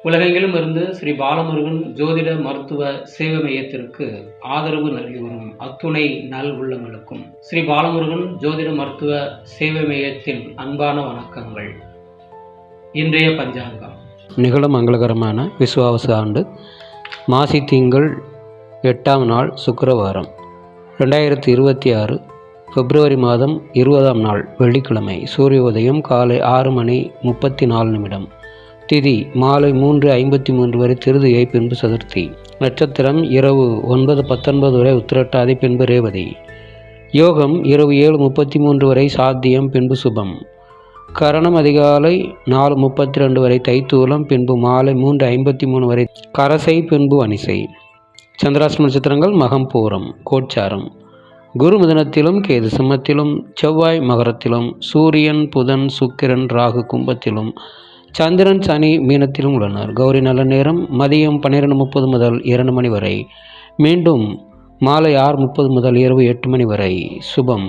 உலகெங்கிலும் இருந்து ஸ்ரீ பாலமுருகன் ஜோதிட மருத்துவ சேவை மையத்திற்கு ஆதரவு நல்கி வரும் அத்துணை நல் உள்ளங்களுக்கும் ஸ்ரீ பாலமுருகன் ஜோதிட மருத்துவ சேவை மையத்தின் அன்பான வணக்கங்கள். இன்றைய பஞ்சாங்கம் நிகழும் மங்களகரமான விசுவாவச ஆண்டு மாசி திங்கள் 8ஆம் நாள் சுக்கிரவாரம் 2026 பிப்ரவரி மாதம் 20ஆம் நாள் வெள்ளிக்கிழமை. சூரிய உதயம் காலை 6:34. திதி மாலை 3:53 வரை திருதியை, பின்பு சதுர்த்தி. நட்சத்திரம் இரவு 9:19 வரை உத்திரட்டாதி, பின்பு ரேவதி. யோகம் இரவு 7:33 வரை சாத்தியம், பின்பு சுபம். கரணம் அதிகாலை 4:32 வரை தைத்தூலம், பின்பு மாலை 3:53 வரை கரசை, பின்பு அனிசை. சந்திராஷ்டம நட்சத்திரங்கள் மகம், பூரம், கோட்சாரம். குரு மிதுனத்திலும், கேது சிம்மத்திலும், செவ்வாய் மகரத்திலும், சூரியன் புதன் சுக்கிரன் ராகு கும்பத்திலும், சந்திரன் சனி மீனத்திலும் உள்ளனர். கௌரி நல்ல நேரம் மதியம் 12:30 முதல் 2 மணி வரை, மீண்டும் மாலை 6:30 முதல் இரவு 8 மணி வரை. சுபம்.